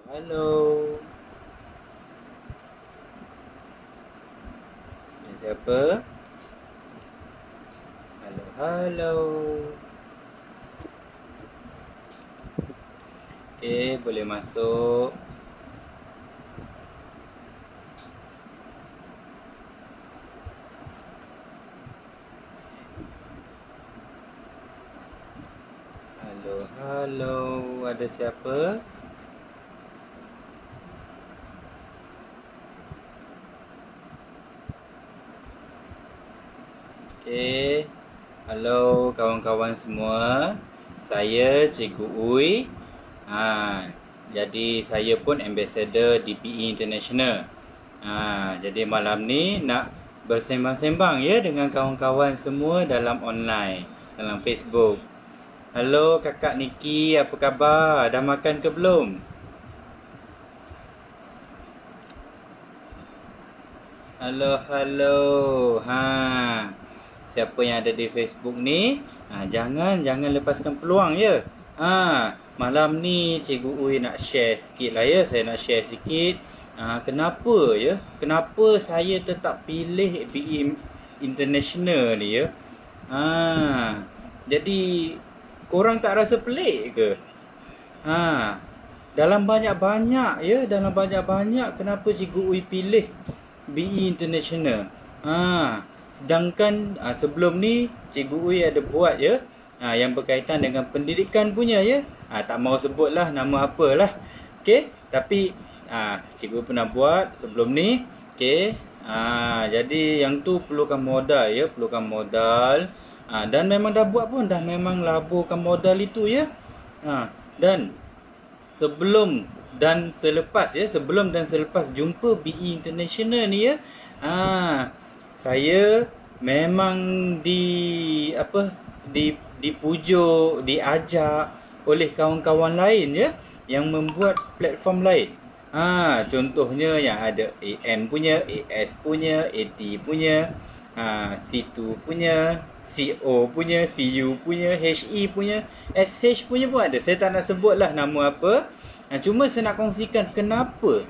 Halo, ada siapa? Halo, halo. Okey, boleh masuk. Halo, halo. Ada siapa? Okey. Halo kawan-kawan semua. Saya Cikgu Uy. Jadi saya pun ambassador DPE International. Jadi malam ni nak bersembang-sembang ya dengan kawan-kawan semua dalam online, dalam Facebook. Halo kakak Niki, apa khabar? Dah makan ke belum? Halo, halo. Siapa yang ada di Facebook ni? Jangan lepaskan peluang ya. Malam ni Cikgu Uy nak share sikit lah ya. Saya nak share sikit. Kenapa ya? Kenapa saya tetap pilih BE International ni ya? Jadi korang tak rasa pelik ke? Dalam banyak-banyak ya, dalam banyak-banyak kenapa Cikgu Uy pilih BE International? Sedangkan sebelum ni Cikgu Uy ada buat ya, yang berkaitan dengan pendidikan punya ya. Tak mau sebutlah nama apalah. Okey, tapi Cikgu pernah buat sebelum ni. Okey. Jadi yang tu perlukan modal ya, perlukan modal. Dan memang dah buat pun, dah memang laburkan modal itu ya. Dan sebelum dan selepas ya, sebelum dan selepas jumpa BE International ni ya, saya memang dipujuk, diajak oleh kawan-kawan lain ya yang membuat platform lain. Contohnya yang ada AM punya, AS punya, AT punya, C2 punya, CO punya, CU punya, HE punya, SH punya pun ada. Saya tak nak sebut lah nama apa. Cuma saya nak kongsikan kenapa.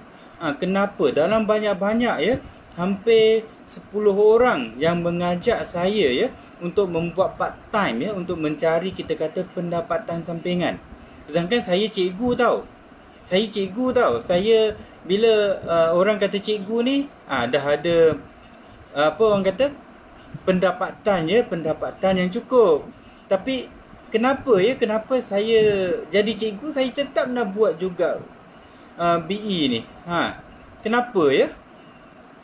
Kenapa dalam banyak-banyak ya, hampir 10 orang yang mengajak saya ya untuk membuat part time ya, untuk mencari kita kata pendapatan sampingan. Sedangkan saya cikgu tau. Saya bila orang kata cikgu ni dah ada apa orang kata pendapatan ya, pendapatan yang cukup. Tapi kenapa saya jadi cikgu, saya tetap nak buat juga BE ni. Kenapa ya?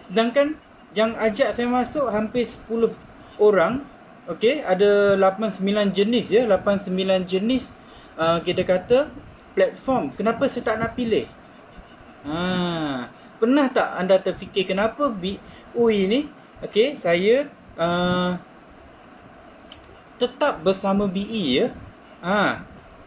Sedangkan yang ajak saya masuk hampir 10 orang. Okey, ada 8-9 jenis ya, 8-9 jenis kita kata platform. Kenapa saya tak nak pilih? Pernah tak anda terfikir kenapa Uy ni okey, saya tetap bersama BE ya.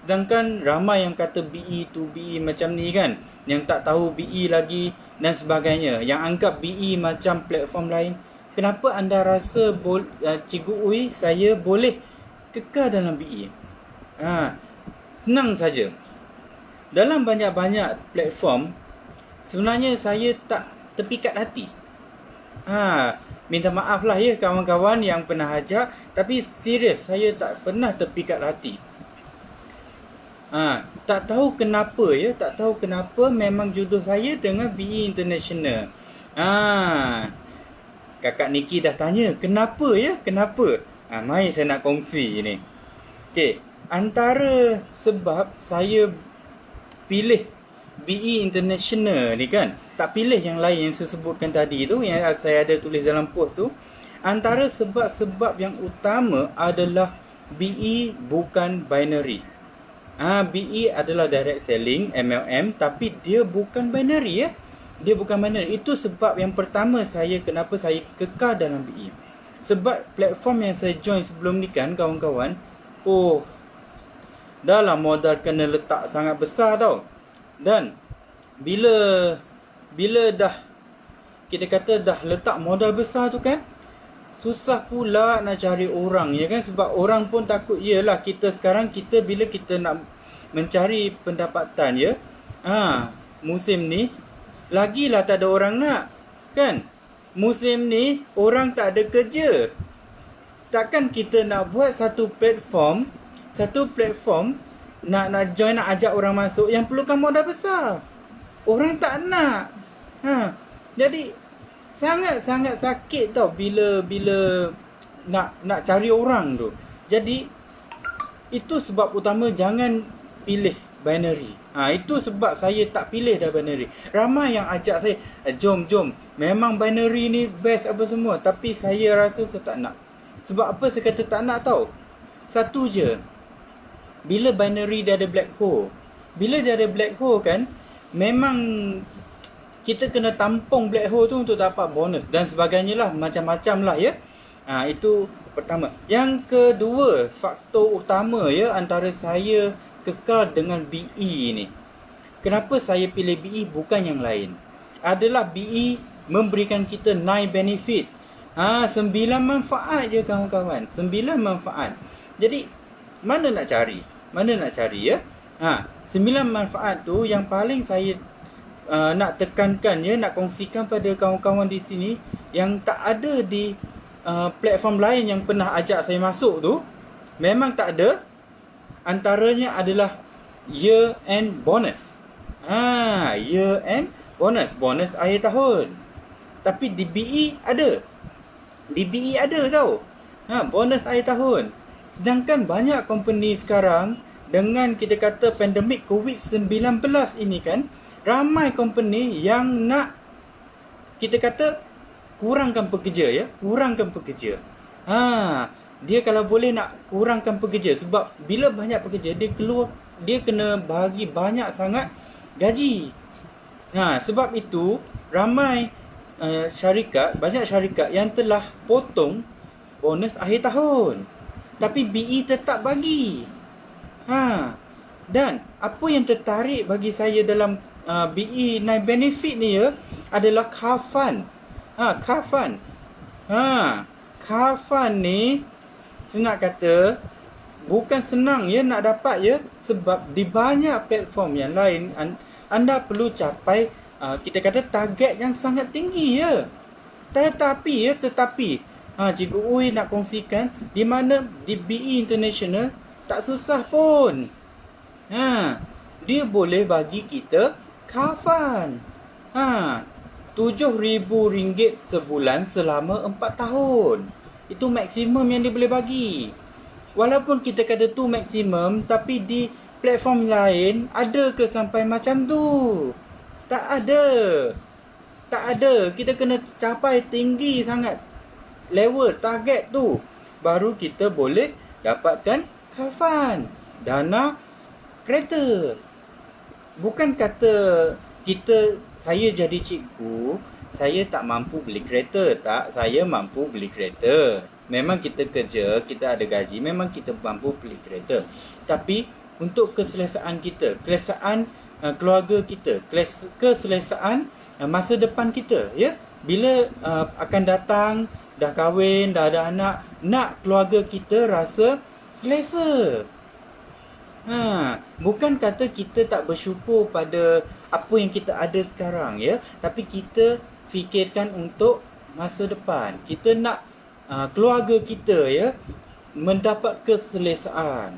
Sedangkan ramai yang kata BE tu BE macam ni kan, yang tak tahu BE lagi dan sebagainya, yang anggap BE macam platform lain. Kenapa anda rasa Cikgu Uy saya boleh kekal dalam BE? Senang saja. Dalam banyak-banyak platform, sebenarnya saya tak terpikat hati. Minta maaf lah ya kawan-kawan yang pernah ajak, tapi serius saya tak pernah terpikat hati. Tak tahu kenapa ya, tak tahu kenapa memang jodoh saya dengan BE International. Kakak Niki dah tanya, kenapa ya? Kenapa? Mari saya nak kongsi ni. Okey, antara sebab saya pilih BE International ni kan, tak pilih yang lain yang saya sebutkan tadi tu, yang saya ada tulis dalam post tu. Antara sebab-sebab yang utama adalah BE bukan binary. BE adalah direct selling, MLM, tapi dia bukan binary ya. Dia bukan binary. Itu sebab yang pertama kenapa saya kekal dalam BE. Sebab platform yang saya join sebelum ni kan kawan-kawan, dah lah modal kena letak sangat besar tau. Dan bila dah kita kata dah letak modal besar tu kan, susah pula nak cari orang ya kan, sebab orang pun takut yelah bila kita nak mencari pendapatan ya, musim ni lagilah tak ada orang nak. Kan? Musim ni orang tak ada kerja. Takkan kita nak buat satu platform nak join, nak ajak orang masuk yang perlukan modal besar. Orang tak nak. Jadi sangat-sangat sakit tau bila nak cari orang tu. Jadi itu sebab utama jangan pilih binary. Itu sebab saya tak pilih dah binary. Ramai yang ajak saya, jom. Memang binary ni best apa semua. Tapi saya rasa saya tak nak. Sebab apa saya kata tak nak tau? Satu je. Bila binary dia ada black hole. Bila dia ada black hole kan, memang kita kena tampung black hole tu untuk dapat bonus dan sebagainya lah, macam-macam lah ya. Itu pertama. Yang kedua, faktor utama ya antara saya kekal dengan BE ni. Kenapa saya pilih BE bukan yang lain? Adalah BE memberikan kita 9 benefit. 9 manfaat je kawan-kawan. 9 manfaat. Jadi mana nak cari ya? 9 manfaat tu yang paling saya nak tekankan ya, nak kongsikan pada kawan-kawan di sini yang tak ada di platform lain yang pernah ajak saya masuk tu, memang tak ada. Antaranya adalah year end bonus. Year end bonus akhir tahun. Tapi di BE ada. Di BE ada tau. Bonus akhir tahun. Sedangkan banyak company sekarang dengan kita kata pandemik COVID-19 ini kan, ramai company yang nak kita kata kurangkan pekerja ya, dia kalau boleh nak kurangkan pekerja sebab bila banyak pekerja dia kena bagi banyak sangat gaji. Sebab itu ramai banyak syarikat yang telah potong bonus akhir tahun. Tapi BE tetap bagi. Dan apa yang tertarik bagi saya dalam BE 9 benefit ni ya adalah car fund. Car fund ni senang kata bukan senang ya nak dapat ya, sebab di banyak platform yang lain anda perlu capai kita kata target yang sangat tinggi ya. Tetapi Cikgu Uy nak kongsikan di mana di BE International tak susah pun. Dia boleh bagi kita car fund. RM7,000 sebulan selama 4 tahun. Itu maksimum yang dia boleh bagi. Walaupun kita kata tu maksimum, tapi di platform lain ada ke sampai macam tu? Tak ada. Kita kena capai tinggi sangat level target tu, baru kita boleh dapatkan car fund, dana kereta. Bukan kata saya jadi cikgu, saya tak mampu beli kereta. Tak, saya mampu beli kereta. Memang kita kerja, kita ada gaji, memang kita mampu beli kereta. Tapi untuk keselesaan kita, keselesaan keluarga kita, keselesaan masa depan kita ya. Bila akan datang, dah kahwin, dah ada anak, nak keluarga kita rasa selesa. Bukan kata kita tak bersyukur pada apa yang kita ada sekarang ya, tapi kita fikirkan untuk masa depan. Kita nak keluarga kita ya mendapat keselesaan.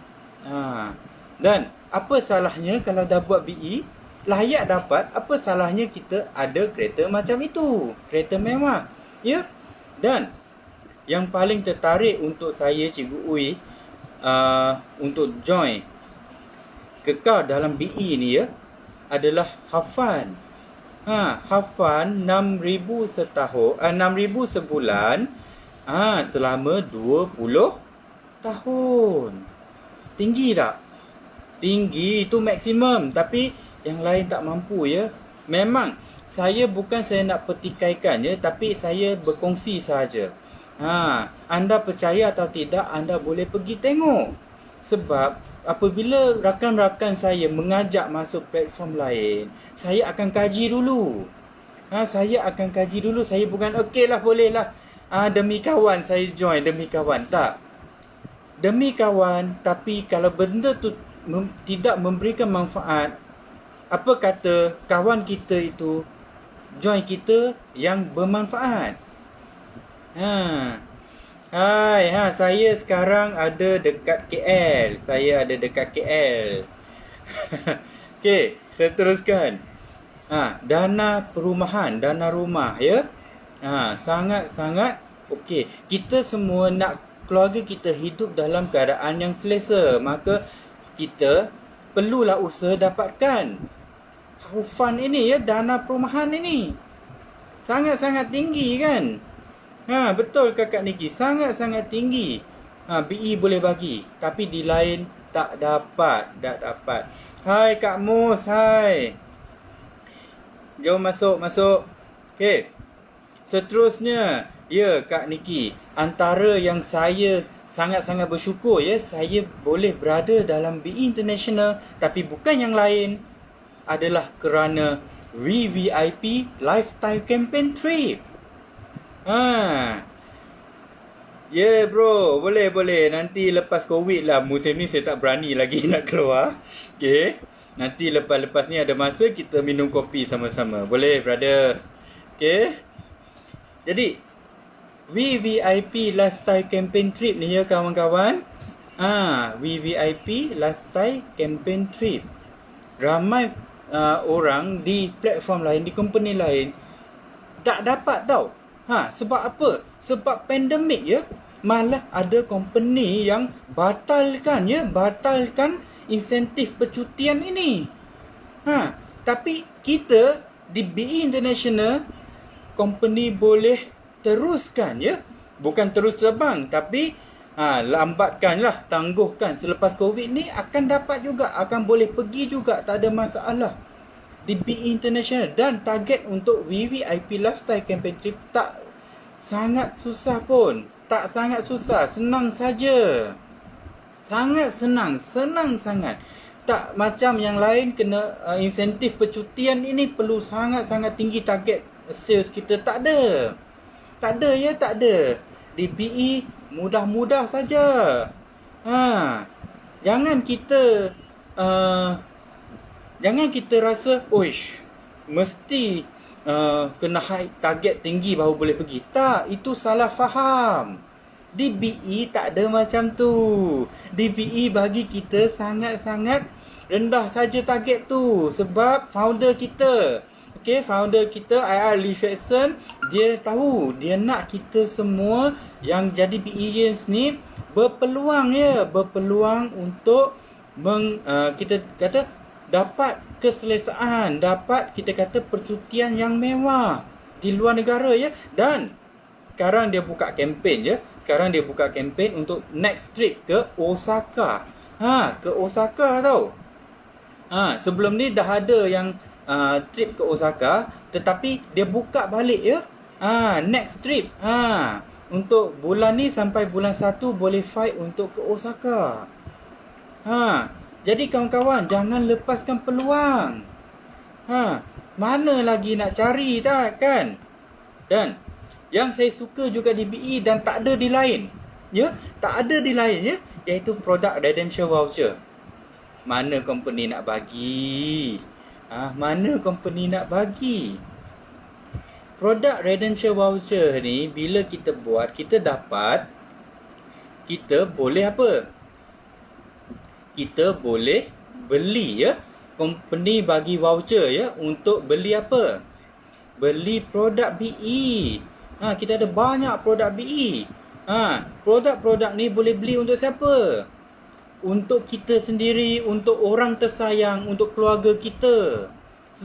Dan apa salahnya kalau dah buat BE, layak dapat, apa salahnya kita ada kereta macam itu, kereta mewah ya. Dan yang paling tertarik untuk saya Cikgu Uy untuk join kekal dalam BE ni ya adalah Hafan. Hafan 6,000 setahun, 6,000 sebulan selama 20 tahun. Tinggi tak? Tinggi, itu maksimum. Tapi yang lain tak mampu ya. Memang saya nak pertikaikan ya, tapi saya berkongsi saja. Anda percaya atau tidak, anda boleh pergi tengok. Sebab apabila rakan-rakan saya mengajak masuk platform lain, saya akan kaji dulu. Saya bukan okeylah, bolehlah. Demi kawan saya join, demi kawan. Tak. Demi kawan, tapi kalau benda tu tidak memberikan manfaat, Apa kata kawan kita itu join kita yang bermanfaat. Hai, saya sekarang ada dekat KL. Saya ada dekat KL. Okey, saya teruskan. Dana perumahan, dana rumah ya. Sangat-sangat okey. Kita semua nak keluarga kita hidup dalam keadaan yang selesa, maka kita perlulah usaha dapatkan haufan ini ya, dana perumahan ini. Sangat-sangat tinggi kan? Betul Kakak Niki, sangat-sangat tinggi. BE boleh bagi, tapi di lain tak dapat. Hai Kak Mus, hai. Jom masuk. Okey. Seterusnya, ya Kak Niki, antara yang saya sangat-sangat bersyukur ya, saya boleh berada dalam BE International, tapi bukan yang lain, adalah kerana VVIP Lifestyle Campaign Trip. Ya bro, boleh. Nanti lepas COVID lah. Musim ni saya tak berani lagi nak keluar. Okay. Nanti lepas ni ada masa kita minum kopi sama-sama. Boleh brother. Okay. Jadi, VVIP Lifestyle Campaign Trip ni ya kawan-kawan. VVIP Lifestyle Campaign Trip. Ramai orang di platform lain, di company lain tak dapat tau. Sebab apa? Sebab pandemik ya. Malah ada company yang batalkan insentif percutian ini. Tapi kita di BE International, company boleh teruskan ya. Bukan terus terbang, tapi lambatkanlah, tangguhkan. Selepas COVID ni akan dapat juga, akan boleh pergi juga, tak ada masalah di BE International. Dan target untuk VVIP Lifestyle Campaign Trip tak sangat susah pun. Tak sangat susah, senang saja. Sangat senang sangat. Tak macam yang lain kena insentif percutian ini perlu sangat-sangat tinggi target sales kita. Tak ada. Di BE mudah-mudah saja. Jangan kita rasa, oish, mesti kena high target tinggi baru boleh pergi. Tak, itu salah faham. Di BE tak ada macam tu. Di BE bagi kita sangat-sangat rendah saja target tu. Sebab founder kita, IR Lee Jackson, dia tahu, dia nak kita semua yang jadi BEians ni berpeluang untuk kita kata dapat keselesaan, dapat kita kata percutian yang mewah di luar negara ya. Dan sekarang dia buka kempen ya. Sekarang dia buka kempen untuk next trip ke Osaka. Ke Osaka tau. Sebelum ni dah ada yang trip ke Osaka, tetapi dia buka balik ya. Next trip. Untuk bulan ni sampai bulan 1 boleh fight untuk ke Osaka. Jadi kawan-kawan, jangan lepaskan peluang. Mana lagi nak cari tak kan? Dan yang saya suka juga di BE dan tak ada di lain. Ya, tak ada di lain ya, iaitu product redemption voucher. Mana company nak bagi? Product redemption voucher ni bila kita buat, kita boleh apa? Kita boleh beli ya. Company bagi voucher ya untuk beli apa? Beli produk BE. Kita ada banyak produk BE. Produk-produk ni boleh beli untuk siapa? Untuk kita sendiri, untuk orang tersayang, untuk keluarga kita.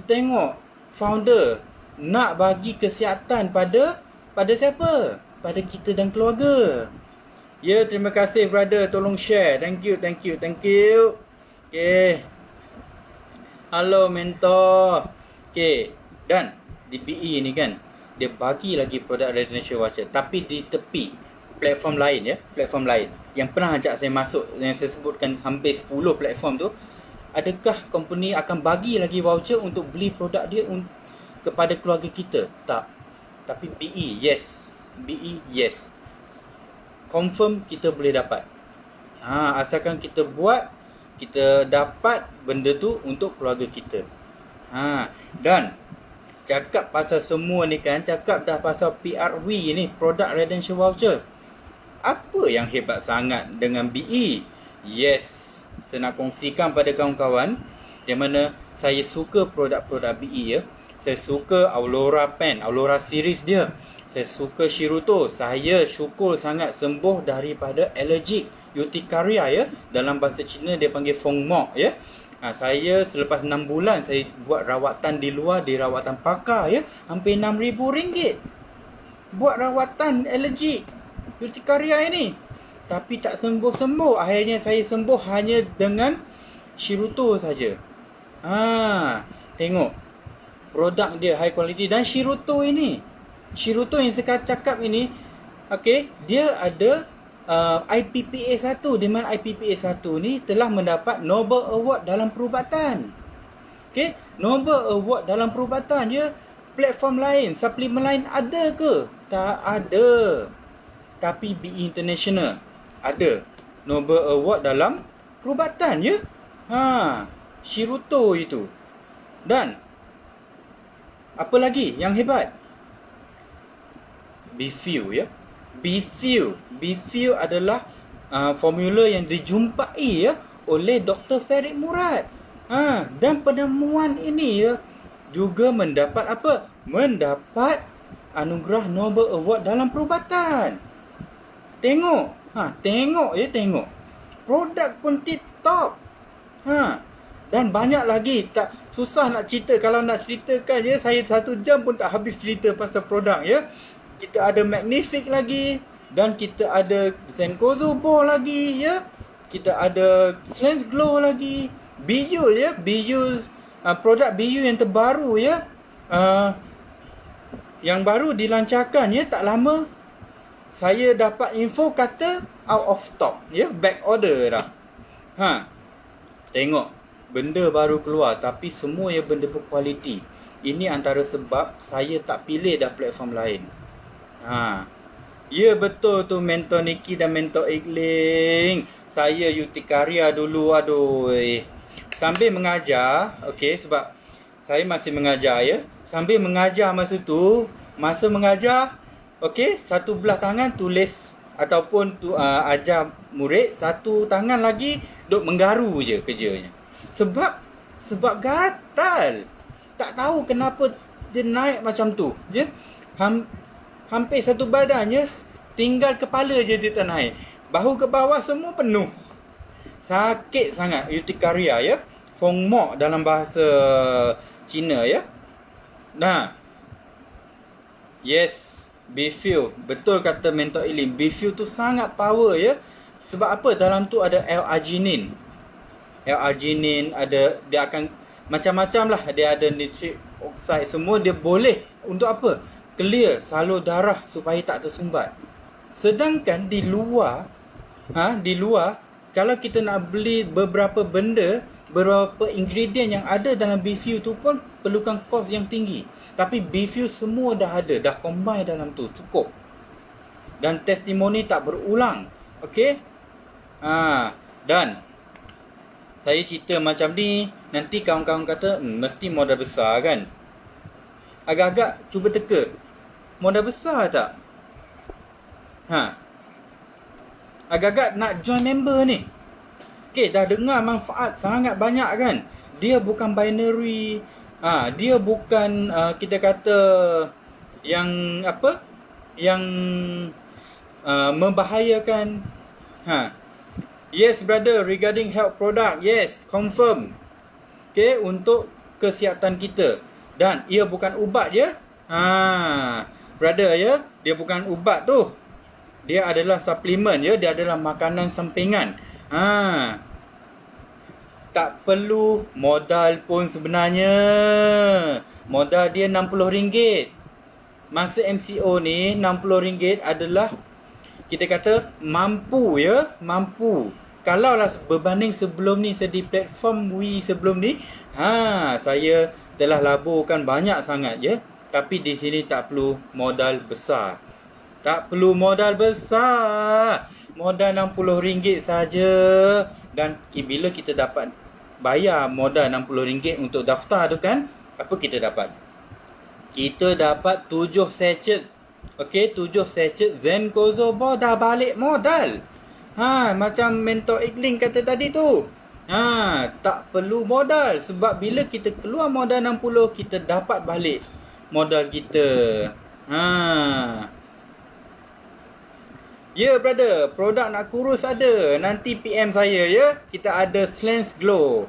Tengok founder nak bagi kesihatan pada siapa? Pada kita dan keluarga. Ya, terima kasih brother, tolong share. Thank you. Okay. Halo mentor. Okay. Dan di BE ni kan, dia bagi lagi produk redemption voucher. Tapi di tepi platform lain yang pernah ajak saya masuk, yang saya sebutkan hampir 10 platform tu, adakah company akan bagi lagi voucher untuk beli produk dia kepada keluarga kita? Tak. Tapi BE yes. Confirm kita boleh dapat. Asalkan kita buat, kita dapat benda tu untuk keluarga kita. Dan cakap pasal semua ni kan, cakap dah pasal PRV ni, Product Redemption Voucher. Apa yang hebat sangat dengan BE? Yes, saya nak kongsikan pada kawan-kawan yang mana saya suka produk-produk BE ya. Saya suka Aurora Pen, Aurora series dia. Saya suka Shirutto. Saya syukur sangat sembuh daripada allergic urtikaria ya. Dalam bahasa Cina dia panggil Feng Mok ya. Saya selepas 6 bulan saya buat rawatan di luar, di rawatan pakar ya. Hampir RM6,000 buat rawatan allergic urtikaria ini. Tapi tak sembuh-sembuh. Akhirnya saya sembuh hanya dengan Shirutto saja. Tengok. Produk dia high quality. Dan Shirutto ini, Shirutto yang saya cakap ini, okay, dia ada IPPA 1. Di mana IPPA 1 ni telah mendapat Nobel Award dalam perubatan. Okay, Nobel Award dalam perubatan. Ya, platform lain, suplemen lain ada ke? Tak ada. Tapi BE International ada Nobel Award dalam perubatan ya. Shirutto itu. Dan apa lagi yang hebat? BeFuel ya. BeFuel adalah formula yang dijumpai ya oleh Dr. Farid Murad. Dan penemuan ini ya juga mendapat apa? Mendapat anugerah Nobel Award dalam perubatan. Tengok. Tengok. Produk pun tip-top. Dan banyak lagi. Tak susah nak cerita. Kalau nak ceritakan ya, saya 1 jam pun tak habis cerita pasal produk ya. Kita ada Magnific lagi. Dan kita ada Zenkozo Ball lagi ya. Kita ada Slens Glow lagi. Biyul ya. Produk Biyul yang terbaru ya. Yang baru dilancarkan ya, tak lama. Saya dapat info kata out of stock ya, back order dah. Tengok, benda baru keluar tapi semua yang benda berkualiti. Ini antara sebab saya tak pilih dah platform lain. Ya betul tu Mentor Niki dan Mentor Igling. Saya urtikaria dulu, aduh. Sambil mengajar, okey, sebab saya masih mengajar ya. Sambil mengajar masa mengajar, okey, satu belah tangan tulis ataupun ajar murid, satu tangan lagi duk menggaru je kerjanya. Sebab gatal. Tak tahu kenapa dia naik macam tu, ya. Hampir satu badan je, tinggal kepala je dia tak naik. Bahu ke bawah semua penuh. Sakit sangat urtikaria ya. Feng Mok dalam bahasa Cina ya. Yes, BeFuel. Betul kata Mentor Ilim. BeFuel tu sangat power ya. Sebab apa? Dalam tu ada L-arginine. L-arginine ada, dia akan macam-macam lah. Dia ada nitric oxide semua. Dia boleh untuk apa? Clear salur darah supaya tak tersumbat. Sedangkan di luar, kalau kita nak beli beberapa benda, beberapa ingredient yang ada dalam BeFuel tu pun perlukan kos yang tinggi. Tapi BeFuel semua dah ada, dah combine dalam tu, cukup. Dan testimoni tak berulang. Okey? Dan saya cerita macam ni, nanti kawan-kawan kata, mesti modal besar kan? Agak-agak cuba teka. Modal besar tak? Agak-agak nak join member ni. Okay, dah dengar manfaat sangat banyak kan? Dia bukan binary. Dia bukan kita kata yang apa? Yang membahayakan. Yes brother, regarding health product. Yes, confirm. Okay, untuk kesihatan kita. Dan ia bukan ubat ya. Brother ya, dia bukan ubat tu. Dia adalah suplemen ya, dia adalah makanan sampingan. Tak perlu modal pun sebenarnya. Modal dia RM60. Masa MCO ni RM60 adalah kita kata mampu ya, mampu. Kalau lah berbanding sebelum ni, saya di platform Wii sebelum ni, saya telah laburkan banyak sangat ya. Tapi di sini tak perlu modal besar. Tak perlu modal besar. Modal RM60 saja. Dan bila kita dapat bayar modal RM60 untuk daftar tu kan, Apa kita dapat? Kita dapat 7 sachet. Okey, 7 sachet Zenkozo dah balik modal. Macam mentor Ikling kata tadi tu. Tak perlu modal. Sebab bila kita keluar modal 60, kita dapat balik modal kita. Ya, brother, produk nak kurus ada. Nanti PM saya ya. Kita ada Slens Glow.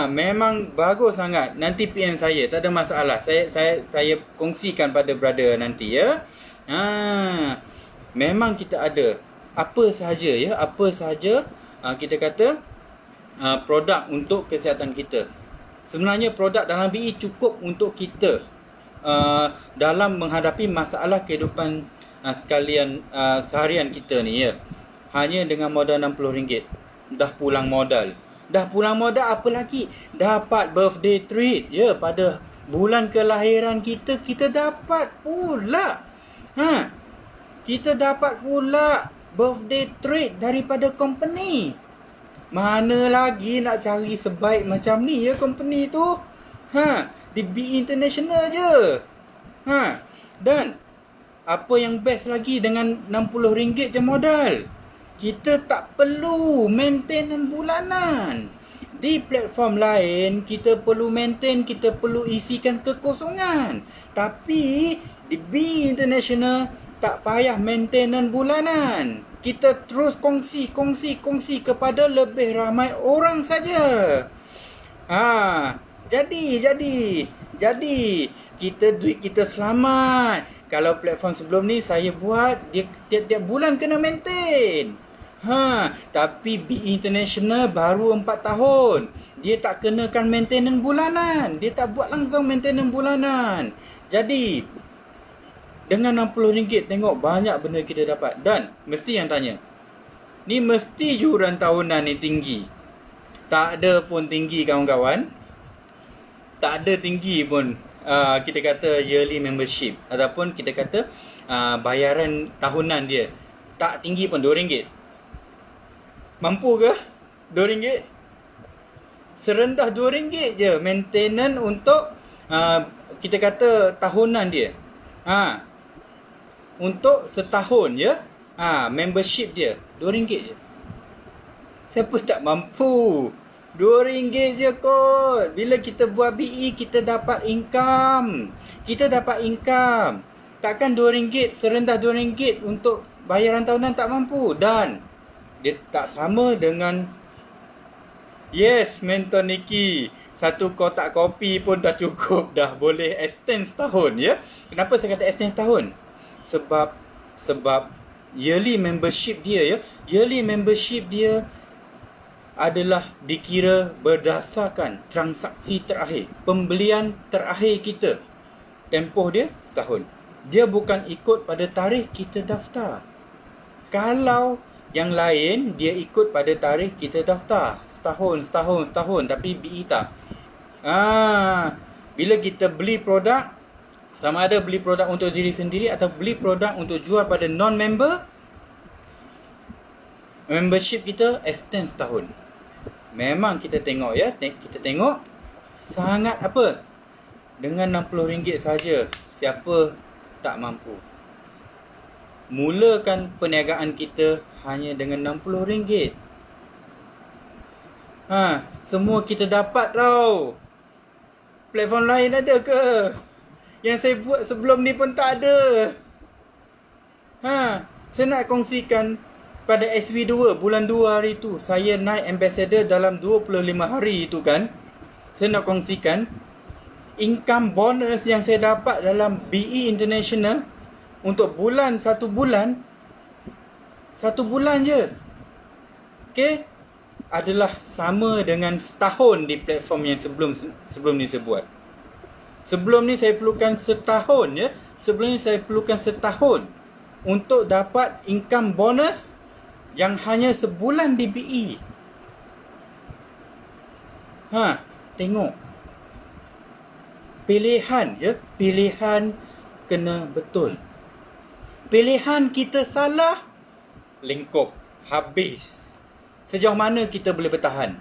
Memang bagus sangat. Nanti PM saya, tak ada masalah. Saya kongsikan pada brother nanti ya. Memang kita ada apa sahaja ya, apa sahaja kita kata produk untuk kesihatan kita. Sebenarnya produk dalam BE cukup untuk kita dalam menghadapi masalah kehidupan sekalian seharian kita ni ya. Hanya dengan modal RM60 dah pulang modal. Dah pulang modal, apa lagi? Dapat birthday treat ya, pada bulan kelahiran kita, kita dapat pula. Kita dapat pula birthday treat daripada company. Mana lagi nak cari sebaik macam ni ya company tu? Di BE International je. Dan apa yang best lagi dengan RM60 je modal? Kita tak perlu maintenance bulanan. Di platform lain, kita perlu maintain, kita perlu isikan kekosongan. Tapi di BE International, tak payah maintenance bulanan. Kita terus kongsi kepada lebih ramai orang saja. Jadi kita duit kita selamat. Kalau platform sebelum ni saya buat, dia tiap-tiap bulan kena maintain. Tapi BE International baru 4 tahun. Dia tak kenakan maintenance bulanan. Dia tak buat langsung maintenance bulanan. Jadi dengan RM60 tengok banyak benda kita dapat. Dan mesti yang tanya, ni mesti yuran tahunan ni tinggi? Tak ada pun tinggi kawan-kawan. Tak ada tinggi pun kita kata yearly membership. Ataupun kita kata bayaran tahunan dia tak tinggi pun, RM2. Mampu ke RM2? Serendah RM2 je maintenance untuk kita kata tahunan dia. Untuk setahun ya. Membership dia RM2 je. Siapa tak mampu? RM2 je kot. Bila kita buat BE, kita dapat income. Takkan RM2, serendah RM2 untuk bayaran tahunan tak mampu. Dan dia tak sama dengan mentor Nikki. 1 kotak kopi pun dah cukup. Dah boleh extend setahun ya. Kenapa saya kata extend setahun? Sebab yearly membership dia ya. Yearly membership dia adalah dikira berdasarkan transaksi terakhir, pembelian terakhir kita. Tempoh dia setahun. Dia bukan ikut pada tarikh kita daftar. Kalau yang lain dia ikut pada tarikh kita daftar. Setahun. Tapi BE tak. Bila kita beli produk, sama ada beli produk untuk diri sendiri atau beli produk untuk jual pada non-member, membership kita extend setahun. Memang kita tengok ya. Kita tengok sangat apa? Dengan RM60 saja, siapa tak mampu? Mulakan perniagaan kita hanya dengan RM60. Semua kita dapat tau. Platform lain ada ke? Yang saya buat sebelum ni pun tak ada. Saya nak kongsikan pada SW2 bulan 2 hari tu, saya naik ambassador dalam 25 hari tu kan. Saya nak kongsikan income bonus yang saya dapat dalam BE International untuk bulan 1 bulan. 1 bulan je. Okay, adalah sama dengan setahun di platform yang sebelum ni saya buat. Sebelum ni saya perlukan setahun ya. Sebelum ni saya perlukan setahun untuk dapat income bonus yang hanya sebulan di BE. Tengok. Pilihan ya, pilihan kena betul. Pilihan kita salah, lingkup habis. Sejauh mana kita boleh bertahan?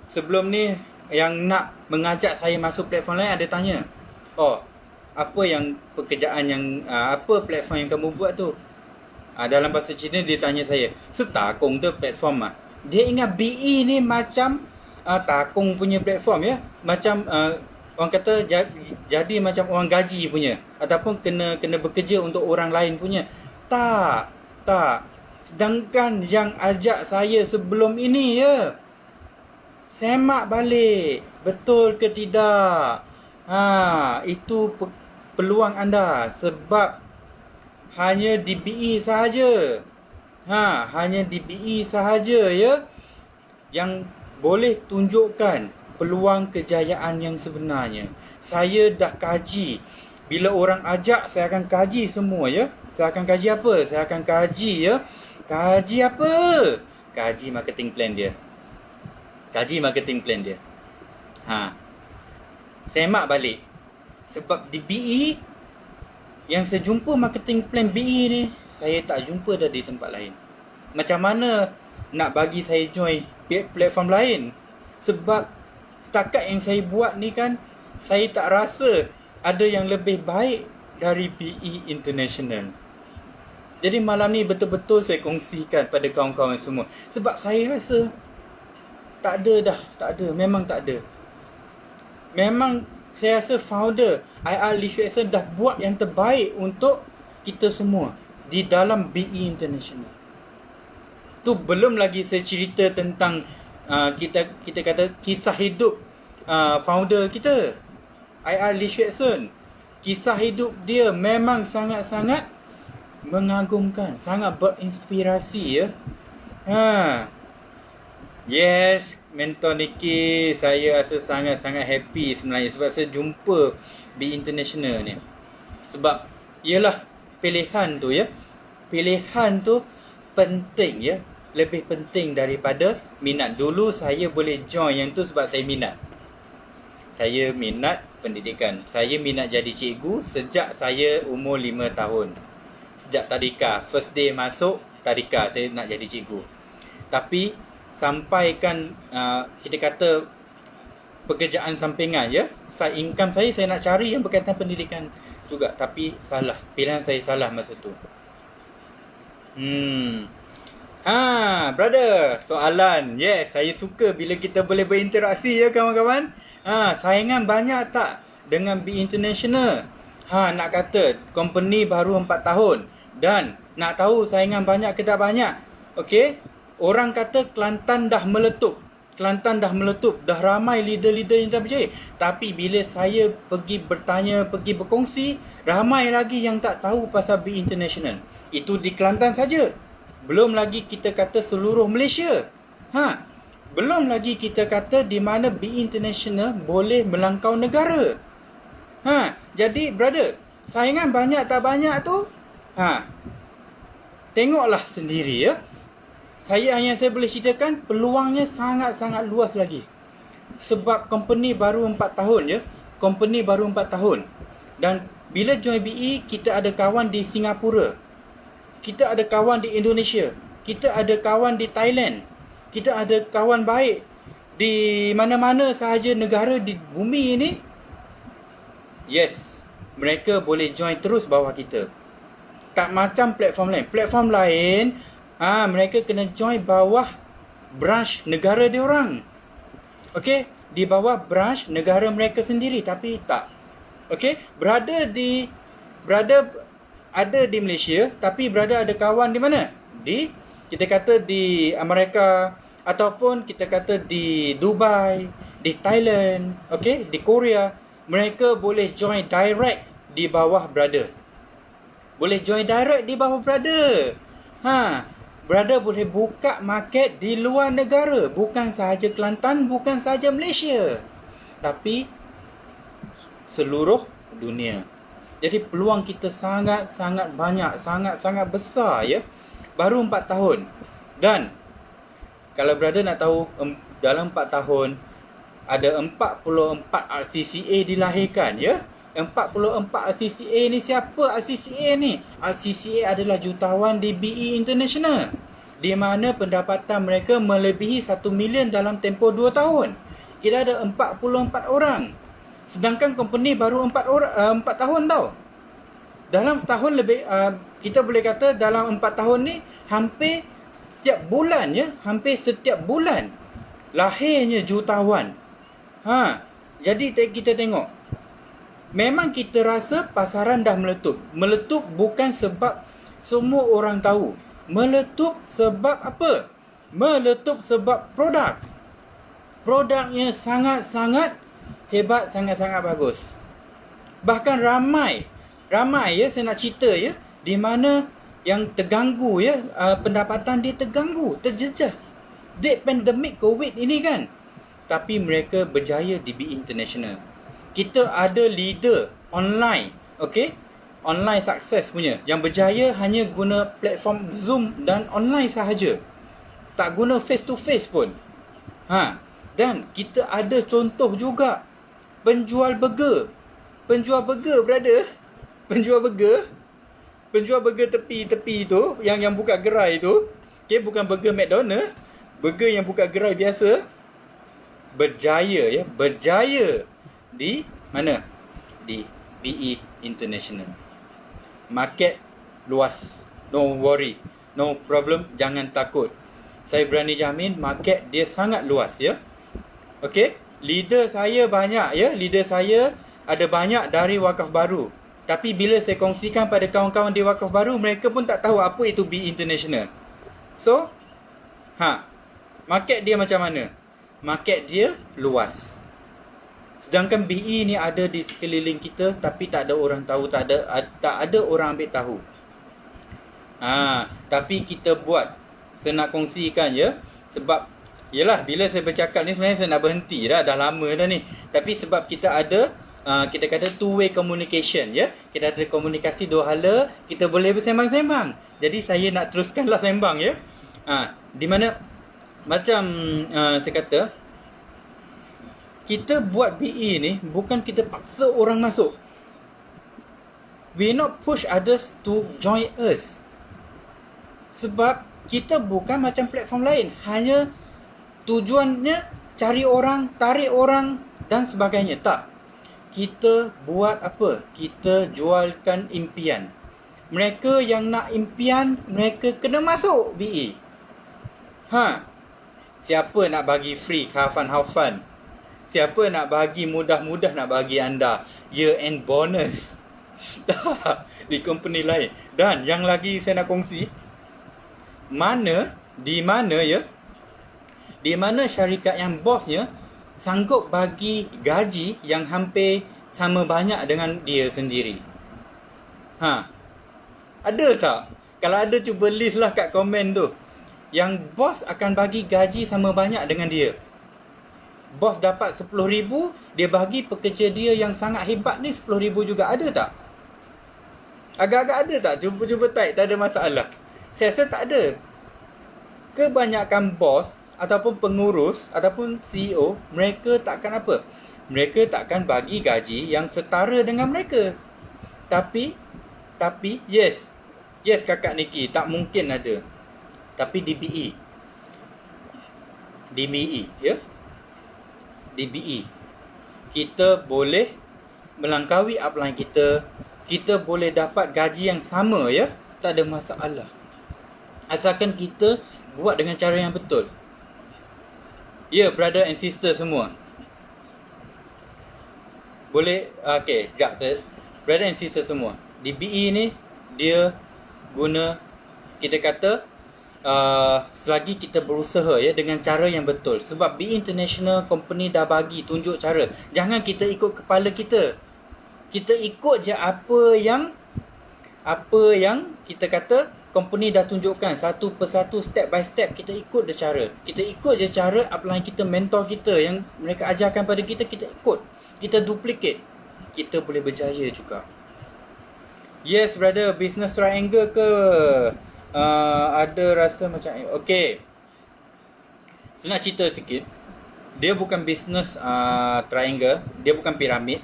Sebelum ni yang nak mengajak saya masuk platform lain ada tanya, oh, apa yang pekerjaan yang apa platform yang kamu buat tu? Dalam bahasa Cina dia tanya saya, setakung tu platform Dia ingat BE ni macam takung punya platform ya. Macam orang kata jadi macam orang gaji punya, ataupun kena bekerja untuk orang lain punya. Tak. Sedangkan yang ajak saya sebelum ini ya, semak balik. Betul ke tidak? Itu peluang anda. Sebab hanya di BE sahaja. Hanya di BE sahaja ya yang boleh tunjukkan peluang kejayaan yang sebenarnya. Saya dah kaji. Bila orang ajak, saya akan kaji semua ya. Saya akan kaji apa? Saya akan kaji ya. Kaji apa? Kaji marketing plan dia. Semak balik. Sebab di BE, yang saya jumpa marketing plan BE ni, saya tak jumpa dah di tempat lain. Macam mana nak bagi saya join platform lain? Sebab setakat yang saya buat ni kan, saya tak rasa ada yang lebih baik dari BE International. Jadi malam ni betul-betul saya kongsikan pada kawan-kawan semua. Sebab saya rasa tak ada. Memang tak ada. Memang saya rasa founder IR Leadership Excellence dah buat yang terbaik untuk kita semua di dalam BE International. Tu belum lagi saya cerita tentang kita kata kisah hidup founder kita, IR Leadership Excellence. Kisah hidup dia memang sangat-sangat mengagumkan, sangat berinspirasi ya. Yes, Mentor Niki, saya rasa sangat-sangat happy sebenarnya sebab saya jumpa BE International ni. Sebab ialah pilihan tu ya. Pilihan tu penting ya. Lebih penting daripada minat. Dulu saya boleh join yang tu sebab saya minat. Saya minat pendidikan. Saya minat jadi cikgu sejak saya umur 5 tahun. Sejak tadika, first day masuk tadika, saya nak jadi cikgu. Tapi sampaikan kita kata pekerjaan sampingan ya, side income saya nak cari yang berkaitan pendidikan juga. Tapi salah, pilihan saya salah masa tu. Brother, soalan. Yes, saya suka bila kita boleh berinteraksi ya kawan-kawan. Saingan banyak tak dengan BE International? Nak kata company baru 4 tahun dan nak tahu saingan banyak ke tak banyak. Okey, orang kata Kelantan dah meletup. Dah ramai leader-leader yang dah berjaya. Tapi bila saya pergi bertanya, pergi berkongsi, ramai lagi yang tak tahu pasal BE International. Itu di Kelantan saja. Belum lagi kita kata seluruh Malaysia. Belum lagi kita kata di mana BE International boleh melangkau negara. Jadi brother, saingan banyak tak banyak tu? Tengoklah sendiri ya. Saya boleh ceritakan peluangnya sangat-sangat luas lagi. Sebab company baru 4 tahun ya. Dan bila join BE, kita ada kawan di Singapura. Kita ada kawan di Indonesia. Kita ada kawan di Thailand. Kita ada kawan baik di mana-mana sahaja negara di bumi ini. Yes, mereka boleh join terus bawah kita. Tak macam platform lain. Platform lain, mereka kena join bawah branch negara dia orang. Okey, di bawah branch negara mereka sendiri. Tapi tak. Okey, brother ada di Malaysia, tapi brother ada kawan di mana? Kita kata di Amerika, ataupun kita kata di Dubai, di Thailand, okey, di Korea. Mereka boleh join direct di bawah brother. Brother boleh buka market di luar negara. Bukan sahaja Kelantan, bukan sahaja Malaysia, tapi seluruh dunia. Jadi peluang kita sangat-sangat banyak, sangat-sangat besar ya. Baru 4 tahun. Dan kalau brother nak tahu, dalam 4 tahun ada 44 RCCA dilahirkan ya. 44 RCCA ni siapa RCCA ni? RCCA adalah jutawan di BE International, di mana pendapatan mereka melebihi 1 million dalam tempoh 2 tahun. kita ada 44 orang. Sedangkan company baru 4 tahun tau. Dalam setahun lebih, kita boleh kata dalam 4 tahun ni hampir setiap bulan hampir setiap bulan lahirnya jutawan. Jadi kita tengok, memang kita rasa pasaran dah meletup. Meletup bukan sebab semua orang tahu. Meletup sebab apa? Meletup sebab produk. Produknya sangat-sangat hebat, sangat-sangat bagus. Bahkan ramai saya nak cerita di mana yang terganggu pendapatan dia terganggu, terjejas. Dek pandemik COVID ini kan. Tapi mereka berjaya di BE International. Kita ada leader online, online sukses punya, yang berjaya hanya guna platform Zoom dan online sahaja. Tak guna face to face pun. Dan kita ada contoh juga penjual burger. Penjual burger, brother. Penjual burger tepi-tepi tu, yang buka gerai tu. Bukan burger McDonald, burger yang buka gerai biasa. Berjaya di mana? Di BE International. Market luas. No worry, no problem, jangan takut. Saya berani jamin market dia sangat luas leader saya banyak leader saya ada banyak dari Wakaf Baru. Tapi bila saya kongsikan pada kawan-kawan di Wakaf Baru, mereka pun tak tahu apa itu BE International. So, market dia macam mana? Market dia luas. Sedangkan BE ni ada di sekeliling kita, tapi tak ada orang tahu, tak ada orang ambil tahu. Tapi kita buat. Saya nak kongsikan sebab yelah, bila saya bercakap ni sebenarnya saya nak berhenti dah lama dah ni. Tapi sebab kita ada kita kata two-way communication kita ada komunikasi dua hala, kita boleh bersembang-sembang. Jadi saya nak teruskanlah sembang di mana macam saya kata, kita buat BE ni bukan kita paksa orang masuk. We not push others to join us. Sebab kita bukan macam platform lain. Hanya tujuannya cari orang, tarik orang dan sebagainya. Tak. Kita buat apa? Kita jualkan impian. Mereka yang nak impian, mereka kena masuk BE. Siapa nak bagi free, have fun? Siapa nak bagi mudah-mudah nak bagi anda year end bonus? Di company lain. Dan yang lagi saya nak kongsi, di mana syarikat yang bosnya sanggup bagi gaji yang hampir sama banyak dengan dia sendiri. Ada tak? Kalau ada, cuba list lah kat komen tu. Yang bos akan bagi gaji sama banyak dengan dia. Bos dapat 10,000, dia bagi pekerja dia yang sangat hebat ni 10,000 juga. Ada tak? Agak-agak ada tak? Cuba type, tak ada masalah. Saya rasa tak ada. Kebanyakan bos ataupun pengurus ataupun CEO, mereka takkan apa? Mereka takkan bagi gaji yang setara dengan mereka. Tapi yes kakak Niki, tak mungkin ada. Tapi di BE di BE kita boleh melangkaui upline kita. Kita boleh dapat gaji yang sama tak ada masalah. Asalkan kita buat dengan cara yang betul. Brother and sister semua. Boleh, sekejap saya. Brother and sister semua. Di BE ni, dia guna, kita kata, selagi kita berusaha dengan cara yang betul. Sebab BE International Company dah bagi tunjuk cara. Jangan kita ikut kepala kita. Kita ikut je apa yang kita kata company dah tunjukkan satu persatu, step by step. Kita ikut je cara. Kita ikut je cara upline kita, mentor kita yang mereka ajarkan pada kita. Kita ikut. Kita duplicate. Kita boleh berjaya juga. Yes brother, business triangle ke? Ada rasa macam okay. Saya nak cerita sikit. Dia bukan business triangle. Dia bukan piramid.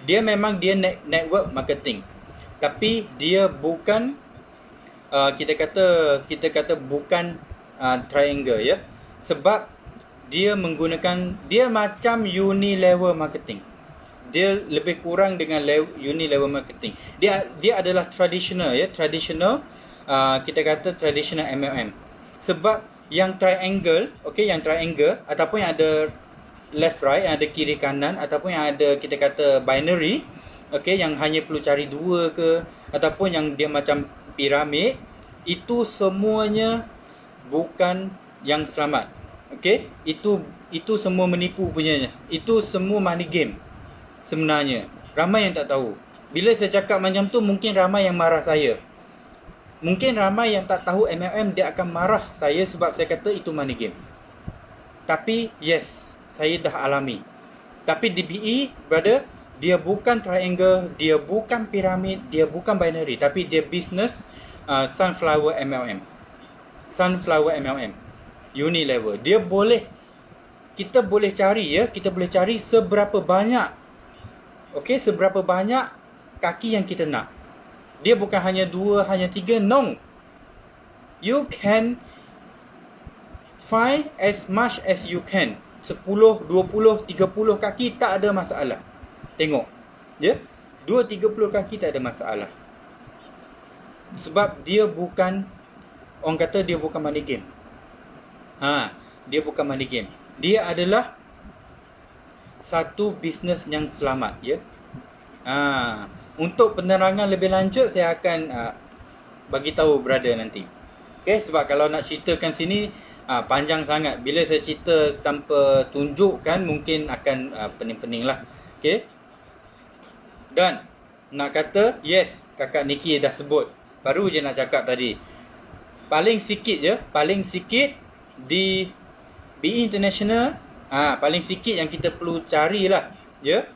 Dia memang dia network marketing. Tapi dia bukan kita kata bukan triangle Sebab dia menggunakan, dia macam Unilever marketing. Dia lebih kurang dengan Unilever marketing. Dia adalah traditional ya, traditional kita kata traditional MLM. Sebab yang triangle, okey, yang triangle ataupun yang ada left right, yang ada kiri kanan, ataupun yang ada kita kata binary, okey, yang hanya perlu cari dua ke, ataupun yang dia macam piramid, itu semuanya bukan yang selamat. Okey, itu semua menipu punyanya. Itu semua money game sebenarnya. Ramai yang tak tahu. Bila saya cakap macam tu, mungkin ramai yang marah saya. Mungkin ramai yang tak tahu MLM, dia akan marah saya sebab saya kata itu money game. Tapi yes, saya dah alami. Tapi di BE, brother, dia bukan triangle, dia bukan piramid, dia bukan binary, tapi dia business sunflower MLM. Sunflower MLM. Unilever. Dia boleh, kita boleh cari ya, kita boleh cari seberapa banyak, okey, seberapa banyak kaki yang kita nak. Dia bukan hanya 2, hanya 3, no. You can find as much as you can. 10, 20, 30 kaki tak ada masalah. Tengok. Ya. 2-30 kaki tak ada masalah. Sebab dia bukan, orang kata dia bukan money game. Dia bukan money game. Dia adalah satu bisnes yang selamat, ya. Untuk penerangan lebih lanjut, saya akan bagi tahu brother nanti. Okay, sebab kalau nak ceritakan sini panjang sangat. Bila saya cerita tanpa tunjukkan, mungkin akan pening-pening lah. Okay. Dan nak kata, yes, kakak Nikki dah sebut. Baru je nak cakap tadi. Paling sikit je, paling sikit di BE International, paling sikit yang kita perlu carilah, ya.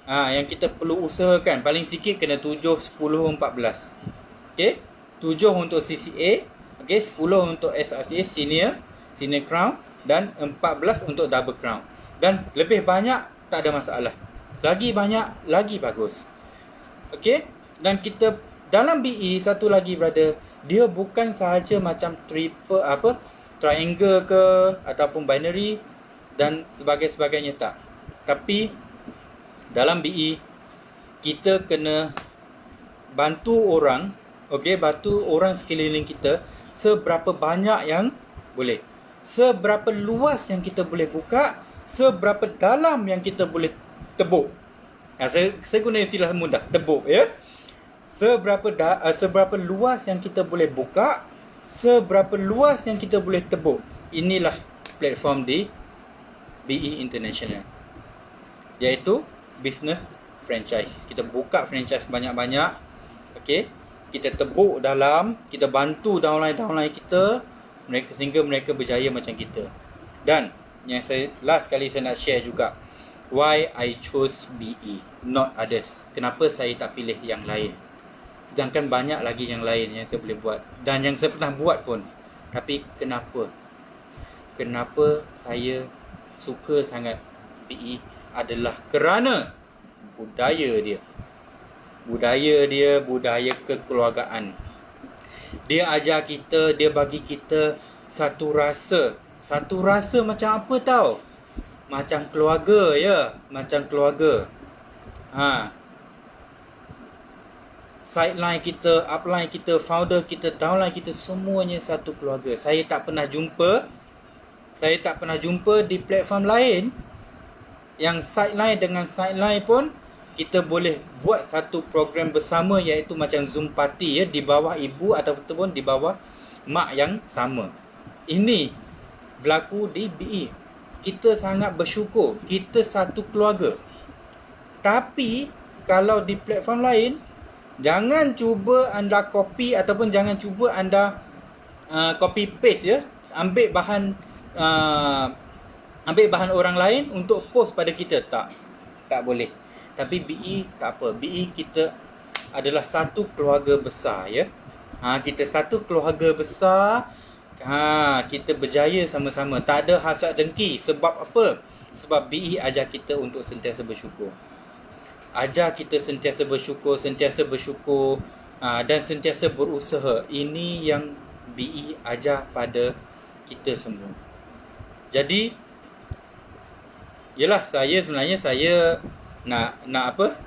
Yang kita perlu usahakan paling sikit kena 7, 10, 14. Okey, 7 untuk CCA, okey, 10 untuk SRCA senior crown, dan 14 untuk double crown. Dan lebih banyak tak ada masalah. Lagi banyak lagi bagus. Okey, dan kita dalam BE satu lagi brother, dia bukan sahaja macam triangle ke ataupun binary dan sebagainya, tak. Tapi dalam BE, kita kena bantu orang, okey, bantu orang sekeliling kita seberapa banyak yang boleh. Seberapa luas yang kita boleh buka, seberapa dalam yang kita boleh tebuk. Saya guna istilah mudah, tebuk, ya. Seberapa luas yang kita boleh buka, seberapa luas yang kita boleh tebuk. Inilah platform di BE International, iaitu business franchise. Kita buka franchise banyak-banyak. Okey, kita tebuk dalam, kita bantu downline kita, sehingga mereka berjaya macam kita. Dan yang last kali saya nak share juga, why I choose BE, not others. Kenapa saya tak pilih yang lain, sedangkan banyak lagi yang lain yang saya boleh buat dan yang saya pernah buat pun. Tapi kenapa saya suka sangat BE adalah kerana budaya dia, budaya kekeluargaan. Dia ajar kita, dia bagi kita satu rasa macam apa tahu? Macam keluarga, ya, macam keluarga. Sideline kita, upline kita, founder kita, downline kita, semuanya satu keluarga. Saya tak pernah jumpa di platform lain yang sideline dengan sideline pun kita boleh buat satu program bersama, iaitu macam Zoom party, ya, di bawah ibu ataupun di bawah mak yang sama. Ini berlaku di BE. Kita sangat bersyukur, kita satu keluarga. Tapi kalau di platform lain, jangan cuba anda copy ataupun jangan cuba anda copy paste, ya. Ambil bahan orang lain untuk post pada kita. Tak boleh. Tapi BE tak apa. BE kita adalah satu keluarga besar, ya. Kita satu keluarga besar. Kita berjaya sama-sama. Tak ada hasad dengki. Sebab apa? Sebab BE ajar kita untuk sentiasa bersyukur. Ajar kita sentiasa bersyukur, dan sentiasa berusaha. Ini yang BE ajar pada kita semua. Jadi Yelah, sebenarnya saya nak apa?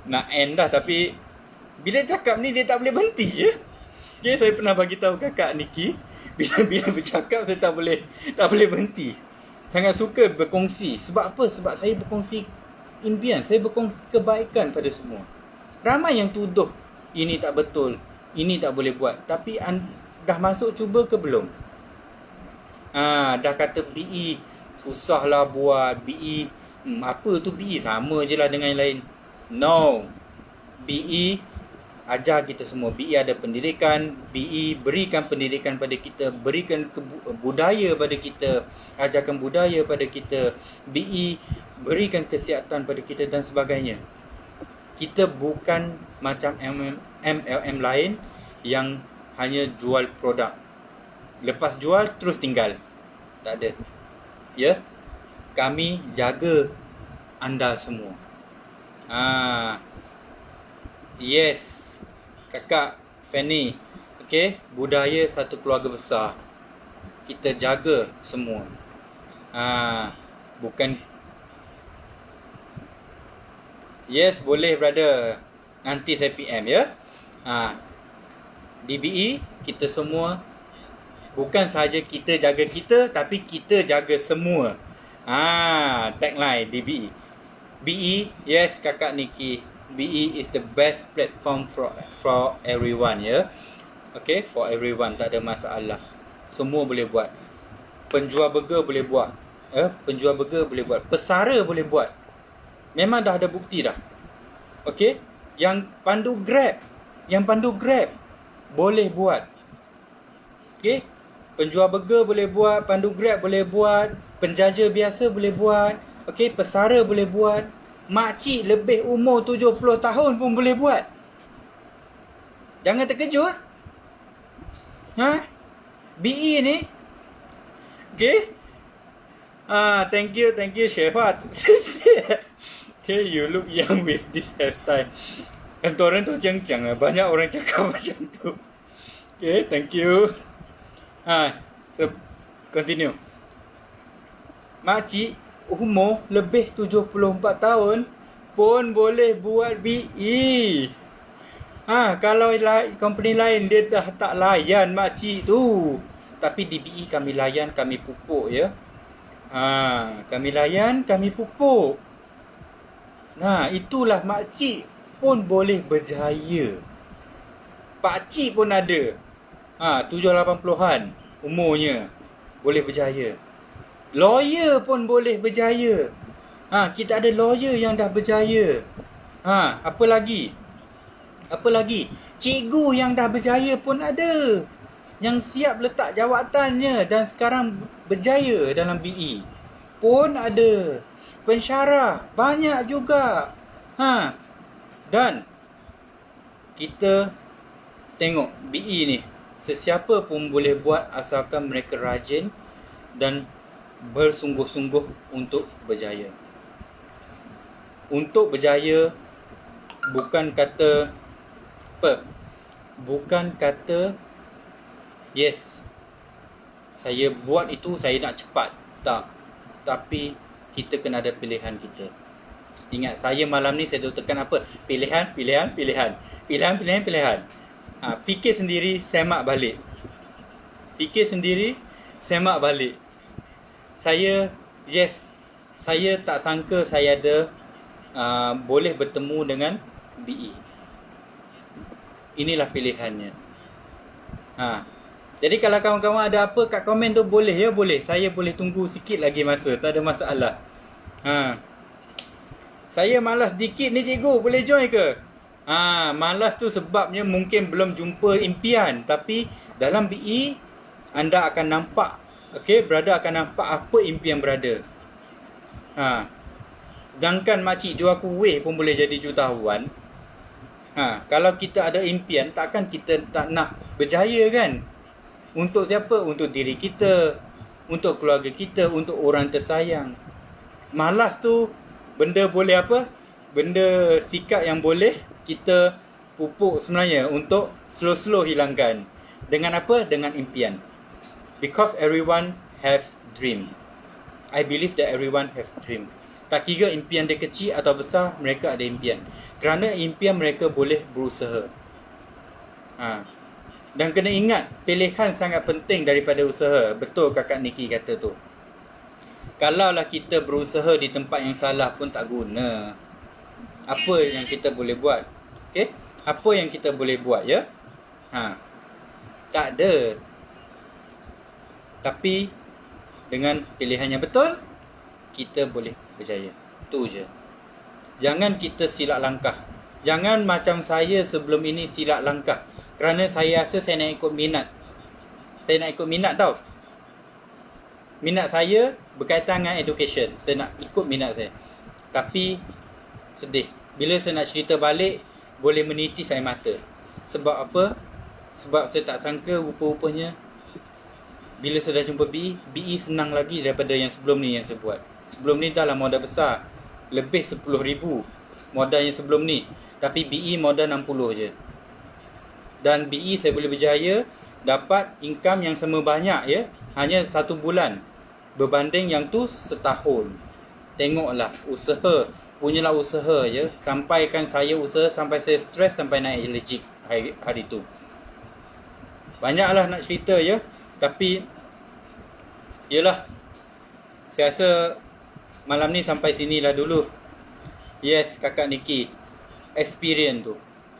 Nak end dah, tapi bila cakap ni dia tak boleh berhenti je. Okay, saya pernah bagi tahu kakak Niki, bila bercakap saya tak boleh berhenti. Sangat suka berkongsi. Sebab apa? Sebab saya berkongsi impian, saya berkongsi kebaikan pada semua. Ramai yang tuduh ini tak betul, ini tak boleh buat. Tapi dah masuk cuba ke belum? Dah kata BE susahlah buat. BE apa tu BE? Sama je lah dengan yang lain. No. BE ajar kita semua. BE ada pendidikan. BE berikan pendidikan pada kita, berikan budaya pada kita, ajarkan budaya pada kita. BE berikan kesihatan pada kita dan sebagainya. Kita bukan macam MLM lain yang hanya jual produk. Lepas jual terus tinggal. Tak ada. Ya. Kami jaga anda semua. Yes. Kakak Fanny. Okay. Budaya satu keluarga besar. Kita jaga semua. Bukan. Yes, boleh brother. Nanti saya PM ya. DBE, kita semua. Bukan sahaja kita jaga kita, tapi kita jaga semua. Tagline DBE. BE, yes kakak Niki. BE is the best platform for everyone ya. Okay, for everyone, tak ada masalah. Semua boleh buat. Penjual burger boleh buat. Penjual burger boleh buat. Pesara boleh buat. Memang dah ada bukti dah. Okay, yang pandu Grab boleh buat. Okay, penjual burger boleh buat, pandu Grab boleh buat, penjaja biasa boleh buat. Okay, pesara boleh buat. Makcik lebih umur 70 tahun pun boleh buat. Jangan terkejut. BE ni. Okay. Thank you Syehwat. Okay, you look young with this hairstyle. 很多人都这样讲啊， banyak orang cakap macam tu. Okay, thank you. So continue. Makcik umur lebih 74 tahun pun boleh buat BE. Kalau company lain dia dah tak layan makcik tu. Tapi di BE kami layan, kami pupuk ya. Kami layan, kami pupuk. Itulah makcik pun boleh berjaya. Pakcik pun ada. 7-80-an umurnya boleh berjaya. Lawyer pun boleh berjaya. Kita ada lawyer yang dah berjaya. Apa lagi? Cikgu yang dah berjaya pun ada. Yang siap letak jawatannya dan sekarang berjaya dalam BE pun ada. Pensyarah banyak juga. Dan kita tengok BE ni, sesiapa pun boleh buat asalkan mereka rajin dan bersungguh-sungguh untuk berjaya. Untuk berjaya bukan kata yes, saya buat itu saya nak cepat. Tak. Tapi kita kena ada pilihan kita. Ingat, saya malam ni saya tekan apa? Pilihan. Fikir sendiri, semak balik. Saya tak sangka saya ada boleh bertemu dengan BE. Inilah pilihannya. Jadi kalau kawan-kawan ada apa kat komen tu boleh ya, boleh. Saya boleh tunggu sikit lagi masa, tak ada masalah. Saya malas dikit ni cikgu, boleh join ke? Malas tu sebabnya mungkin belum jumpa impian. Tapi dalam BE anda akan nampak, okay, brother akan nampak apa impian brother. Sedangkan makcik jual kuih pun boleh jadi jutawan. Kalau kita ada impian, takkan kita tak nak berjaya kan? Untuk siapa? Untuk diri kita, untuk keluarga kita, untuk orang tersayang. Malas tu benda boleh apa? Benda sikap yang boleh kita pupuk sebenarnya untuk slow-slow hilangkan. Dengan apa? Dengan impian. Because everyone have dream. I believe that everyone have dream. Tak kira impian dia kecil atau besar, mereka ada impian. Kerana impian mereka boleh berusaha. Dan kena ingat, pilihan sangat penting daripada usaha. Betul kakak Niki kata tu. Kalaulah kita berusaha di tempat yang salah pun tak guna. Apa yang kita boleh buat? Okay? Apa yang kita boleh buat, ya? Tak ada. Tapi dengan pilihan yang betul, kita boleh berjaya. Itu je. Jangan kita silap langkah. Jangan macam saya sebelum ini silap langkah. Kerana saya rasa saya nak ikut minat. Saya nak ikut minat tau. Minat saya berkaitan dengan education. Saya nak ikut minat saya. Tapi sedih. Bila saya nak cerita balik, boleh menitis air mata. Sebab apa? Sebab saya tak sangka rupa-rupanya bila saya dah jumpa BE senang lagi daripada yang sebelum ni yang saya buat. Sebelum ni dah lah modal besar. Lebih 10,000 modal yang sebelum ni. Tapi BE modal 60 je. Dan BE saya boleh berjaya dapat income yang sama banyak, ya. Hanya 1 bulan. Berbanding yang tu setahun. Tengoklah usaha. Punyalah usaha, ya. Sampaikan saya usaha sampai saya stres sampai naik allergic hari tu. Banyaklah nak cerita, ya. Tapi yelah, saya rasa malam ni sampai sinilah dulu. Yes, kakak Niki, experience tu.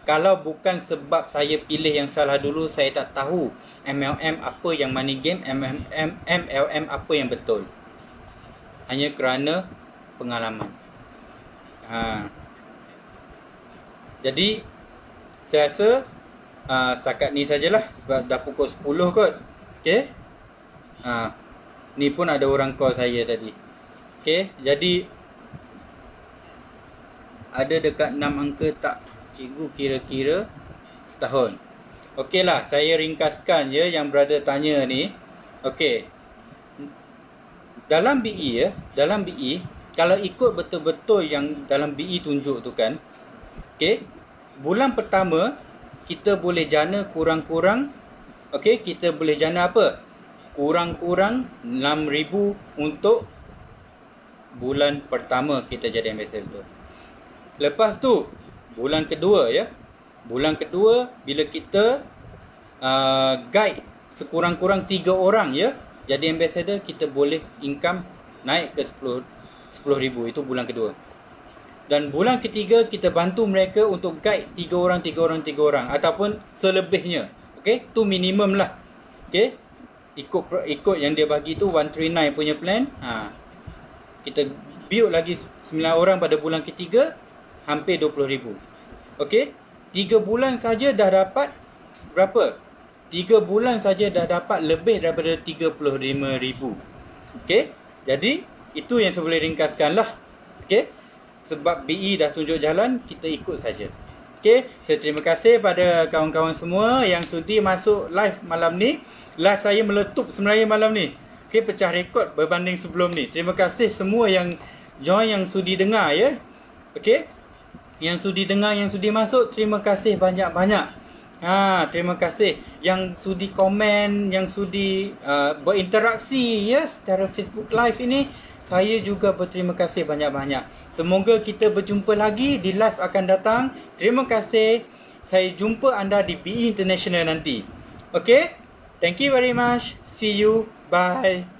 Kalau bukan sebab saya pilih yang salah dulu, saya tak tahu MLM apa yang money game, MLM apa yang betul. Hanya kerana pengalaman. Jadi saya rasa setakat ni sajalah. Sebab dah pukul 10 kot. Okay. Ni pun ada orang call saya tadi. Okay. Jadi ada dekat 6 angka tak cikgu, kira-kira setahun. Okey lah, saya ringkaskan je yang brother tanya ni. Okey. Dalam BE, ya, dalam BE, kalau ikut betul-betul yang dalam BE tunjuk tu kan, okey, bulan pertama kita boleh jana kurang-kurang, okey, kita boleh jana apa? Kurang-kurang 6,000 untuk bulan pertama kita jadi ambassador. Lepas tu bulan kedua, ya. Bulan kedua bila kita guide sekurang-kurang 3 orang, ya, jadi ambassador, kita boleh income naik ke 10,000. Itu bulan kedua. Dan bulan ketiga kita bantu mereka untuk guide 3 orang ataupun selebihnya. Okey, tu minimum lah. Okey. Ikut yang dia bagi tu 139 punya plan. Kita build lagi 9 orang pada bulan ketiga, hampir 20,000. Okey, 3 bulan saja dah dapat berapa? 3 bulan saja dah dapat lebih daripada 35,000. Okey, jadi itu yang saya boleh ringkaskan lah. Okey, sebab BE dah tunjuk jalan, kita ikut saja. Okey, saya terima kasih pada kawan-kawan semua yang sudi masuk live malam ni. Live saya meletup sebenarnya malam ni. Okey, pecah rekod berbanding sebelum ni. Terima kasih semua yang join, yang sudi dengar, ya. Okey, yang sudi dengar, yang sudi masuk, terima kasih banyak-banyak. Terima kasih yang sudi komen, yang sudi berinteraksi, ya, secara Facebook Live ini. Saya juga berterima kasih banyak-banyak. Semoga kita berjumpa lagi di live akan datang. Terima kasih. Saya jumpa anda di BE International nanti. Okay? Thank you very much. See you. Bye.